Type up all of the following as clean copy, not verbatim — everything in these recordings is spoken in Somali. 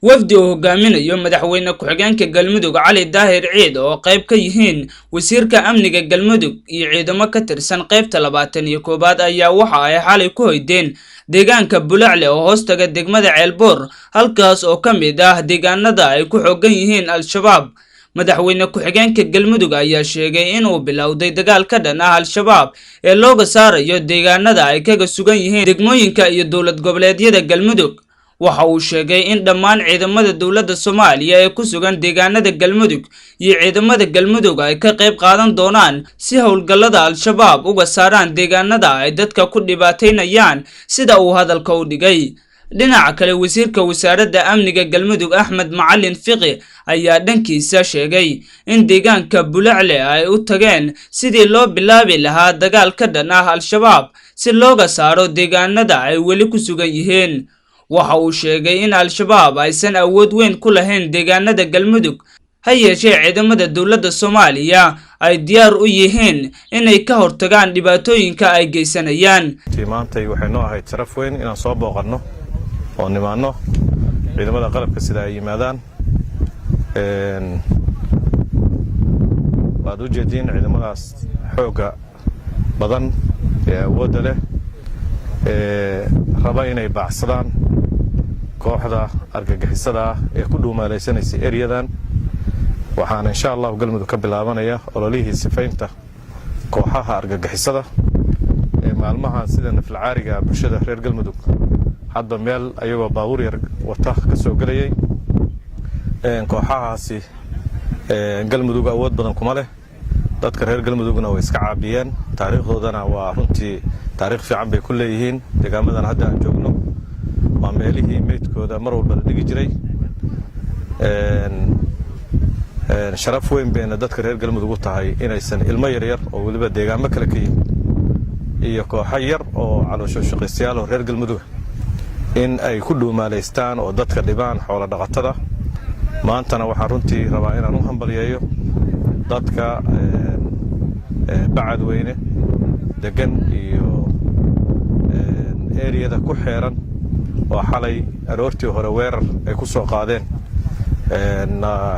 wafdi oo hogaaminayo madaxweyne ku-xigeenka Galmudug Cali Daahir Ciid oo qayb ka yihiin wasiirka amniga Galmudug iyo ciidamo ka tirsan qaybta 21aad ayaa waxa ay xalay ku hoydeen deegaanka Bulacle oo hoostaga degmada Ceelboor halkaas oo kamid ah deegaanada ay ku xooggan yihiin al-shabaab. madaxweyne ku-xigeenka Galmudug ayaa sheegay in uu bilowday dagaal ka dhan ah al-shabaab ee looga saarayo deegaanada ay kaga sugan yihiin degmooyinka iyo dowlad goboleedyada Galmudug. waxa uu sheegay in dhammaan ciidamada dowladda Soomaaliya ee ku sugan deegaanada Galmudug iyo ciidamada Galmudug ay ka qayb qaadan doonaan si howlgallada al-shabaab uga saaraan deegaanada ay dadka ku dhibaateynayaan sida uu hadalka u dhigay. dhinaca kale wasiirka wasaaradda amniga Galmudug Axmed Macalin Fiqi ayaa dhankiisa sheegay in deegaanka Bulacle ay u tageen sidii loo bilaabi lahaa dagaal ka dhan ah al-shabaab si looga saaro deegaanada ay weli ku sugan yihiin. waxa uu sheegay in al-shabaab aysan awood weyn ku lahayn deegaanada Galmudug ha yeeshee ciidamada dowladda Soomaaliya ay diyaar u yihiin inay ka hortagaan dhibaatooyinka ay geysanayaan. maantay waxay noo ahayd sharaf weyn inaan soo booqano oo nimaano ciidamada qalabka sida ay yimaadaan waad u jeedin ciidamadaas xooga badan ee awoodda leh raba inay baacsadaan kooxda argagixisada ee ku dhuumaalaysanaysa eriyadan. waxaan insha Allah Galmudug ka bilaabanaya ololihii sifaynta kooxaha argagixisada ee maalmaha sida nafl caariga bulshada reer Galmudug hadda meel ayagoo baabuur yar wata ka soo galayay kooxahaasi Galmudug awood badan kuma leh dadka reer Galmudugna way iska caabiyeen taariikhdoodana waa runtii taariikh fiican bay ku leeyihiin deegaamadan hadda aan joogno waa meelihii meedkooda mar walba la dhigi jiray. sharaf weyn bayna dadka reer Galmudug u tahay inaysan ilmo yar yar oo waliba deegaamo kale ka yimid iyo kooxo yar oo caloosho shaqaystayaal oo reer Galmudug in ay ku dhuumaaleystaan oo dadka dhibaan xoolo dhaqatada. maantana waxaan runtii rabaa inaan u hambaliyeeyo dadka bacad weyne degan iyo eriyada ku xeeran oo xalay aroortii hore weerar ay ku soo qaadeen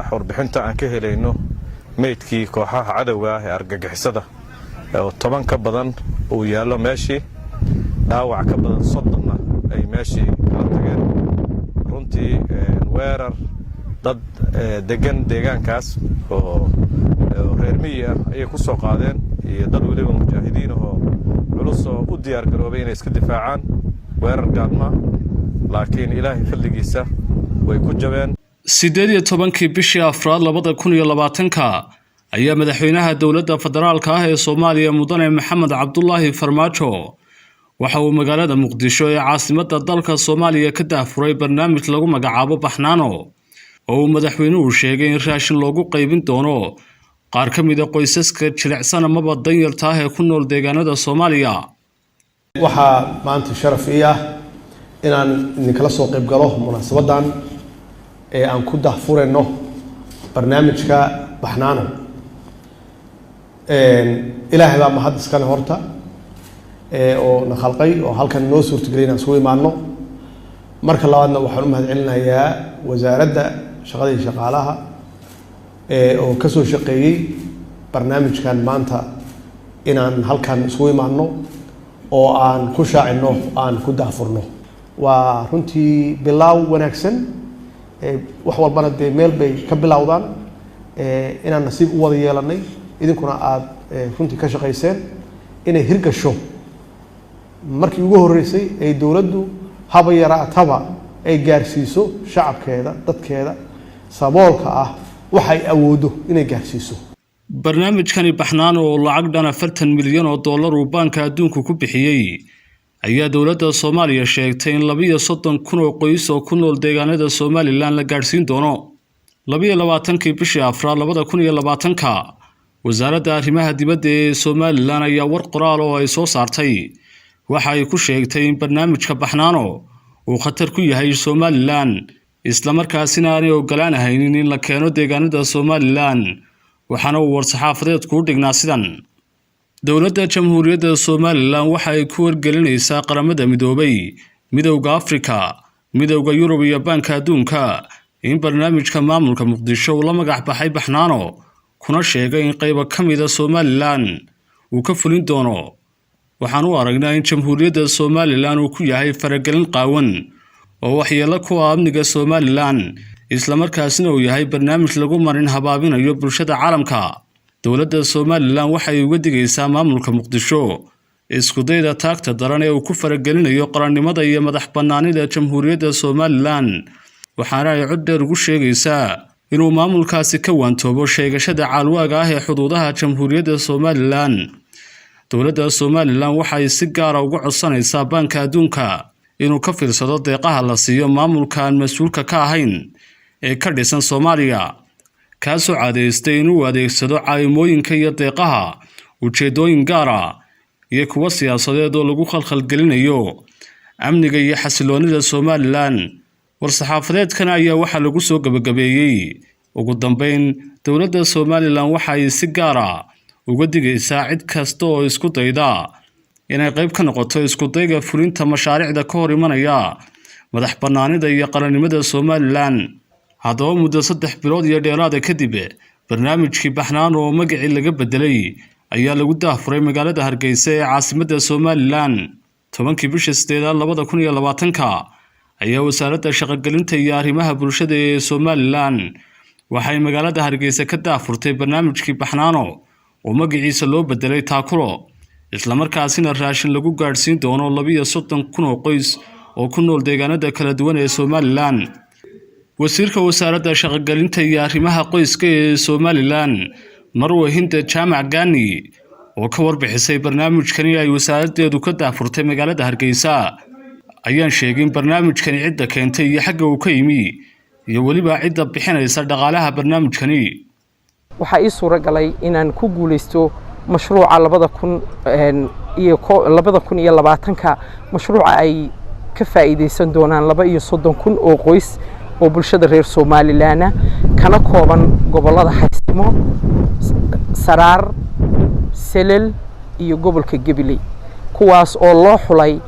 xorbixinta aan ka helayno meydkii kooxaha cadawga ah ee argagixisada oo 10 ka badan uu yaalo meeshii dhaawac ka badan 30 ay meeshii kala tageen. runtii weerar dad degan deegaankaas oo reer miyi ah ayay ku soo qaadeen iyo dad waliba mujaahidiin oo culus oo u diyaar garoobay inay iska difaacaan weerar gaadma laakiin ilaahay fadligiisa way ku jabeen. 18 bishii Afraad 2020 ayaa madaxweynaha dowladda federaalka ah ee Soomaaliya mudane Maxamed Cabdullaahi Farmaajo waxa uu magaalada Muqdisho ee caasimadda dalka Soomaaliya ka daafuray barnaamij lagu magacaabo Baxnaano oo madaxweynuhu sheegay in raashin loogu qaybin doono qaar ka mid ah qoysaska jilicsan ama danyarta ah ee ku nool deegaanada Soomaaliya. waxa maanta sharaf ah inaan idinkala soo qayb galo munaasabadan ee aan ku daahfurayno barnaamijka Baxnaano. ilaahay baa mahad iska leh horta oo na khalqay oo halkan noo suurtageliyay inaan soo imaano. marka labaadna waxaan u mahad celinayaa wasaaradda shaqada iyo shaqaalaha oo ka soo shaqeeyay barnaamijkan maanta inaan halkan soo imaano oo aan ku shaacino aan ku daahfurno. waa runtii bilaaw wanaagsan wax walbana de meel bay ka bilowdaan inaan nasiib u wada yeelanay idinkuna aad runtii ka shaqayseen inay hirgasho markii ugu horeysay ay dowladdu haba yaraataba ay gaarsiiso shacabkeeda dadkeeda saboolka ah waxay awoodo inay gaarsiiso. barnaamijkani Baxnaano oo lacag dhan $40 milyan oo dollar uu banka adduunka ku bixiyay ayaa dowladda Soomaaliya sheegtay in 32,000 oo qoys oo ku nool deegaanada Soomaaliland la gaarsiin doono. 22 bishii Afraad 2020 wasaaradda arrimaha dibadda ee Soomaaliland ayaa war qoraal oo ay soo saartay waxa ay ku sheegtay in barnaamijka Baxnaano uu khatar ku yahay Soomaaliland isla markaasina aanay ogolaanaynin in la keeno deegaanada Soomaaliland. waxaana uu war-saxaafadeed ku dhignaa sidan: dowladda jamhuuriyadda Soomaaliland waxa ay ku wargelinaysaa qaramada midoobay, midowga Afrika, midowga Yurub iyo Banka Adduunka in barnaamijka maamulka muqdisho uu la magac baxay baxnaano kuna sheegay in qaybo ka mid ah Somaliland uu ka fulin doono. waxaan u aragnaa in jamhuuriyadda Somaliland uu ku yahay faragelin qaawan oo waxyeello ku ah amniga Somaliland isla markaasna uu yahay barnaamij lagu marin habaabinayo bulshada caalamka. dowladda Somaliland waxay uga digaysaa maamulka muqdisho isku dayda taagta daran ee uu ku faragelinayo qarannimada iyo madax bannaanida jamhuuriyadda Somaliland. waxaana ay cod dheer ugu sheegaysaa inuu maamulkaasi ka waantoobo sheegashada caalwaaga ah ee xuduudaha jamhuuriyadda Somaliland. dowladda Somaliland waxay si gaar ah uga codsanaysaa Banka Adduunka inuu ka fiirsado deeqaha la siiyo maamulka aan mas'uulka ka ahayn ee ka dhisan Soomaaliya, kaasoo cadeystay inuu adeegsado caawimooyinka iyo deeqaha ujeedooyin gaar ah iyo kuwa siyaasadeed oo lagu khalkhalgelinayo amniga iyo xasiloonida Somaliland. war-saxaafadeedkan ayaa waxaa lagu soo gabagabeeyay ugu dambeyn dowladda Somaliland waxay si gaar ah uga digaysaa cid kasta oo isku dayda inay qayb ka noqoto isku dayga fulinta mashaariicda ka hor imanaya madax bannaanida iyo qarannimada Somaliland. haddaba muddo 3 bilood iyo dheeraad kadib barnaamijkii baxnaan oo magacii laga bedelay ayaa lagu daafuray magaalada Hargeysa ee caasimadda Somaliland 10kii bishii 8 2020 ayaa wasaaradda shaqo-gelinta iyo arrimaha bulshada ee Somaliland waxay magaalada Hargeysa ka daafurtay barnaamijkii baxnaano oo magaciisa loo bedelay Taakulo, isla markaasina raashin lagu gaarsiin doono 32,000 oo qoys oo ku nool deegaanada kala duwan ee Somaliland. wasiirka wasaaradda shaqo-gelinta iyo arrimaha qoyska ee Somaliland Marwe Hinde Jaamac Gani oo ka warbixisay barnaamijkani ay wasaaraddeedu ka daafurtay magaalada Hargeysa ayaan sheegin barnaamijkani cidda keentay iyo xagga uu ka yimi iyo waliba cidda bixinaysa dhaqaalaha barnaamijkani. waxa ii suuragalay inaan ku guuleysto mashruuca 2020 mashruuca ay ka faa'iideysan doonaan 32,000 oo qoys oo bulshada reer Somaliland kana kooban gobolada Xaysimo, Saraar, Selel iyo gobolka Gabiley, kuwaas oo loo xulay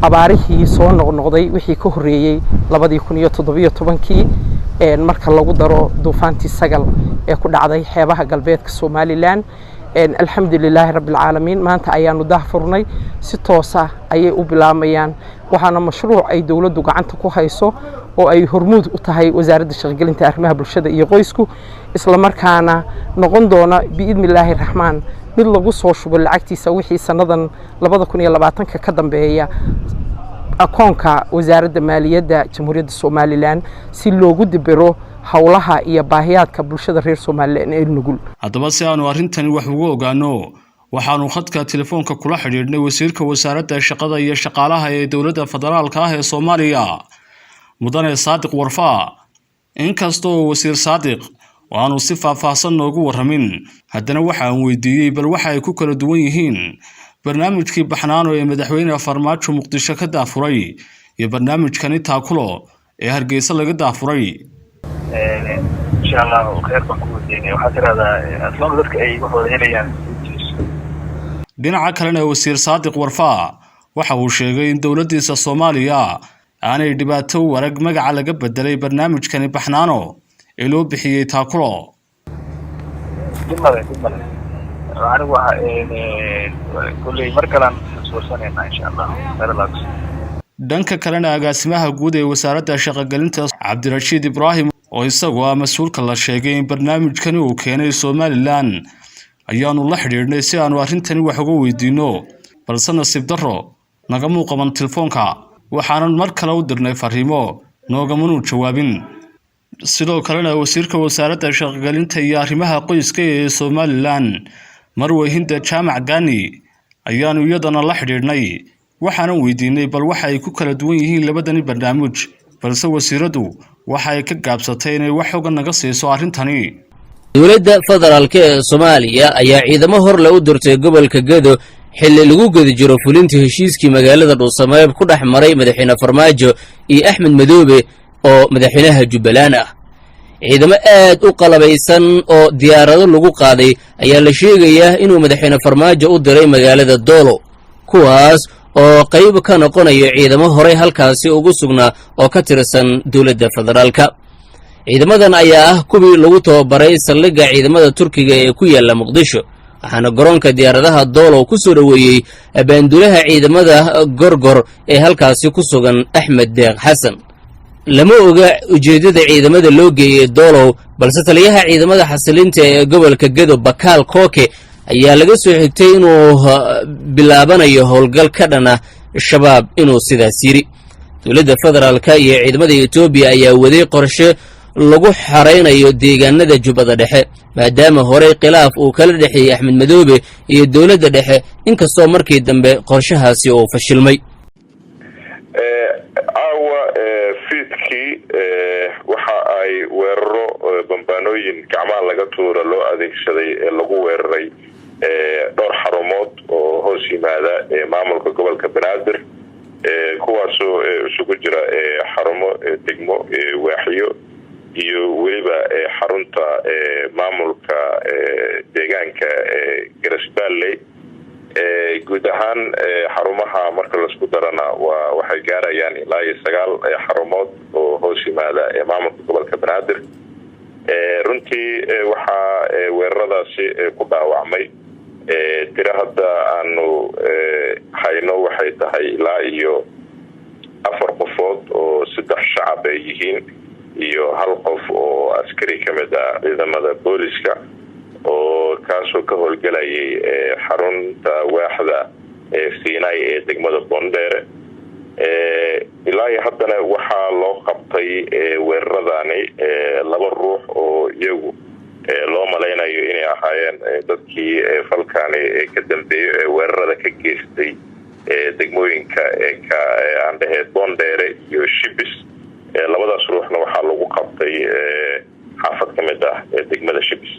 abaarihii soo noqnoqday wixii ka horeeyay 2017 marka lagu daro duufaantii sagal ee ku dhacday xeebaha galbeedka Somaliland. alxamdulilaahi rabbil caalamiin maanta ayaanu daahfurnay si toos ah ayay u bilaamayaan. waxaana mashruuc ay dawladdu gacanta ku hayso oo ay hormuud u tahay wasaaradda shaqo-gelinta arrimaha bulshada iyo qoysku, isla markaana noqon doona biidmillaahi raxmaan mid lagu soo shubo lacagtiisa wixii sanadan 2020 ka dambeeya akoonka wasaaradda maaliyadda jamhuuriyadda Somaliland si loogu dibiro hawlaha iyo baahiyaadka bulshada reer Somaliland ee nugul. haddaba si aanu arrintan wax uga ogaano waxaanu khadka telefoonka kula xiriirnay wasiirka wasaaradda shaqada iyo shaqaalaha ee dowladda federaalka ah ee Soomaaliya mudane Saadiq Warfaa. inkastoo wasiir Saadiq waanu si faahfaahsan noogu waramin, haddana waxaan weydiiyay bal waxa ay ku kala duwan yihiin barnaamijkii baxnaano ee madaxweyne Farmaajo Muqdisho ka daafuray iyo barnaamijkani Taakulo ee Hargeysa laga daafuray. inshallah khayr baan ku wadaynaa. waxa tirada aslan dadka ay wax wada helayaan. dhinaca kalena wasiir Saadiq Warfaa waxa uu sheegay in dowladdiisa Soomaaliya aanay dhibaato warag magaca laga bedelay barnaamijkani baxnaano ee loo bixiyay Taakulo. anigu waxa kulay markalan suursanayna inshallah relax. dhanka kalena agaasimaha guud ee wasaaradda shaqo-gelinta Cabdirashiid Ibraahim oo isagu ah mas'uulka la sheegay in barnaamijkani uu keenay Somaliland ayaanu la xiriirnay si aanu arrintani wax uga weydiino, balse nasiib darro naga muuqan telefoonka. waxaan mar kale u dirnay fariimo noogamanu jawaabin. sidoo kalena wasiirka wasaaradda shaqo-gelinta iyo arrimaha qoyska ee Somaliland Marwe Hinde Jaamac Gani ayaanu iyadana la xiriirnay waxaan weydiinay bal waxa ay ku kala duwan yihiin labadani barnaamij, balse wasiiradu waxa ay ka gaabsatay inay wax uga naga siiso arrintani. dowladda federaalka ee Soomaaliya ayaa ciidamo hor la u dirtay gobolka Gedo xilli lagu gudi jiro fulinta heshiiskii magaalada Dhuusameeb ku dhex maray madaxweyne Farmaajo iyo Axmed Madoobe oo madaxweynaha Jubbaland ah. ciidamo aad u qalabaysan oo diyaarado lagu qaaday ayaa la sheegayaa inuu madaxweyne Farmaajo u diray magaalada Doolo, kuwaas oo qayb ka noqonayo ciidamo hore halkaasi ugu sugnaa oo ka tirsan dowladda federaalka. ciidamadan ayaa ah kuwii lagu tababaray saldhigga ciidamada Turkiga ee ku yaala Muqdisho waxaana garoonka diyaaradaha Doolow ku soo dhaweeyay abaandulaha ciidamada Gorgor ee halkaasi ku sugan Axmed Deeq Xasan lama oga ujeedada ciidamada loo geeyay Doolow balse taliyaha ciidamada xasilinta ee gobolka Gedo Bakaal Kooke ayaa laga soo xigtay inuu bilaabanayo howlgal ka dhana shabaab inuu sidaas yiri dowladda federaalka iyo ciidamada Itoobiya ayaa waday qorshe lagu xareynayo deegaanada Jubbada Dhexe maadaama hore khilaaf uu kala dhaxeeyay Axmed Madoobe iyo dowladda dhexe inkastoo markii dambe qorshahaasi uu fashilmay fiidkii waxa ay weeraro bambaanooyin gacmaha laga tuura loo adeegsaday ee lagu weeraray dhowr xarumood oo hoos yimaada maamulka gobolka Banaadir kuwaasoo isugu jira xarumo degmo waaxiyo iyo weliba xarunta maamulka deegaanka Garisbaalley guud ahaan xarumaha marka la isku darana waxay gaarayaan ilaa 9 xarumood oo hoos yimaada maamulka gobolka Banaadir runtii waxa weeraradaasi ku dhaawacmay tira hadda aanu hayno waxay tahay ilaa iyo 4 qofood oo 3 shacab ay yihiin iyo 1 qof oo askari kamid ah ciidamada booliska oo kaasoo ka howlgalayay xarunta waaxda Siinay ee degmada Boondheere ilaa haddana waxaa loo qabtay weeraradani 2 ruux oo iyagu loo malaynayo inay ahaayeen dadkii falkaani ka dambeeyay weerarada ka geystay degmooyinka ka andheed Boondheere iyo Shibis labadaas ruuxna waxaa lagu qabtay xaafad kamid ah degmada Shibis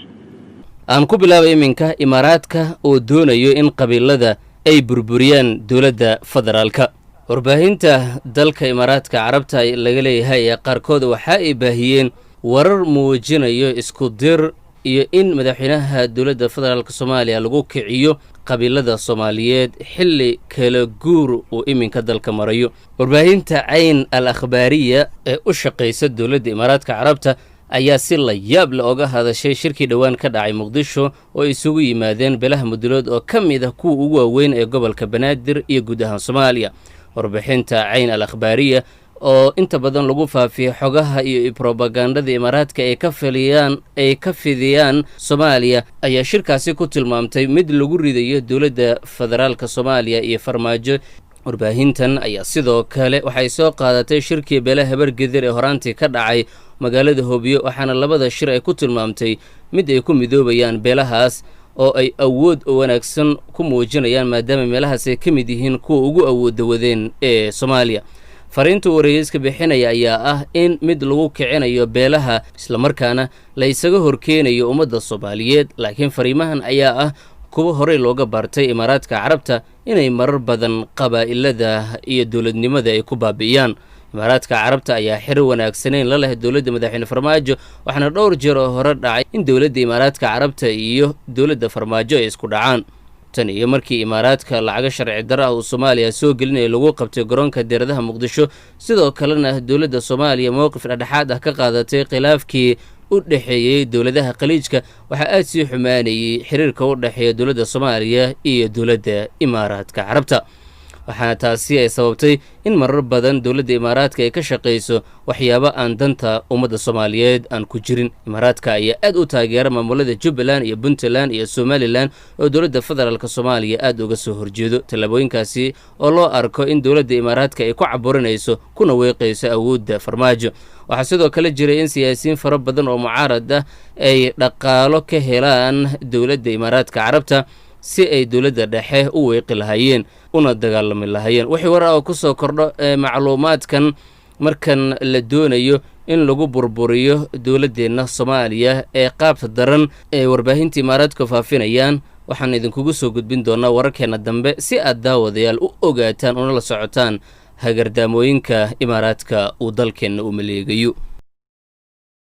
aan ku bilaabay iminka Imaaraadka oo doonayo in qabiilada ay burburiyaan dowladda federaalka warbaahinta dalka Imaaraadka Carabta laga leeyahay ee qaarkood waxa ay baahiyeen warar muujinayo isku dir iyo in madaxweynaha dowladda federaalka Soomaaliya lagu kiciyo qabiilada Soomaaliyeed xilli kala guur oo iminka dalka marayo warbaahinta Ayn al-Akhbaariya ee u shaqeysa dowladda Imaaraadka Carabta ayaa si la yaab leh uga hadashay shirkii dhawaan ka dhacay Muqdisho oo isugu yimaadeen beelaha mudulood oo kamid ah kuwa ugu waaweyn ee gobolka Banaadir iyo guud ahaan Soomaaliya warbaahinta Ayn al-Akhbaariya oo inta badan lagu faafiyo xogaha iyo propagandada Imaaraadka ay ka fidiyaan Soomaaliya ayaa shirkaasi ku tilmaamtay mid lagu ridayo dowladda federaalka Soomaaliya iyo farmaajo warbaahintan ayaa sidoo kale waxay soo qaadatay shirkii beelaha Habargedir ee horaantii ka dhacay magaalada Hoobiyo waxaana labada shir ay ku tilmaamtay mid ay ku midoobayaan beelahaas oo ay awood wanaagsan ku muujinayaan maadaama meelahaas ay ka mid yihiin kuwa ugu awoodda wadeen ee Soomaaliya fariinta wareyska bixinaya ayaa ah in mid lagu kicinayo beelaha isla markaana la isaga horkeenayo ummadda Soomaaliyeed laakiin fariimahan ayaa ah kuwa hore looga bartay Imaaraadka Carabta inay marar badan qabaa'ilada iyo dowladnimada ay ku baabi'iyaan Imaaraadka Carabta ayaa xiriir wanaagsaneyn la leh dowladda madaxweyne Farmaajo waxaana dhowr jeer oo hore dhacay in dowladda Imaaraadka Carabta iyo dowladda Farmaajo ay isku dhacaan tan iyo markii Imaaraadka lacaga sharci darro ah Soomaaliya soo gelinay lagu qabtay garoonka diyaaradaha Muqdisho sidoo kalena dowladda Soomaaliya mowqif dhexdhexaad ah ka qaadatay khilaafkii u dhaxeeyay dowladaha khaliijka waxa aad sii xumaanayay xiriirka u dhaxeeya dowladda Soomaaliya iyo dowladda Imaaraadka Carabta waxaana taasi ay sababtay in marar badan dowladda Imaaraadka ay ka shaqeyso waxyaabo aan danta ummadda Soomaaliyeed aan ku jirin Imaaraadka ayaa aad u taageera maamulada Jubbaland iyo Puntland iyo Somaliland oo dowladda federaalka Soomaaliya aad uga soo horjeedo talaabooyinkaasi oo loo arko in dowladda Imaaraadka ay ku caburinayso kuna weeqayso awoodda Farmaajo waxaa sidoo kale jiray in siyaasiyiin fara badan oo mucaarad ah ay dhaqaalo ka helaan dowladda Imaaraadka Carabta si ay dowladda dhexe u weeqi lahaayeen una dagaalami lahaayeen wixii war ah ku soo kordho macluumaadkan markan la doonayo in lagu burburiyo dowladdeena Soomaaliya ee qaabta daran ee warbaahinta Imaaraadka faafinayaan waxaan idinkugu soo gudbin doonaa wararkeena dambe si aad daawadayaal u ogaataan una la socotaan hagardaamooyinka Imaaraadka uu dalkeena u maleegayo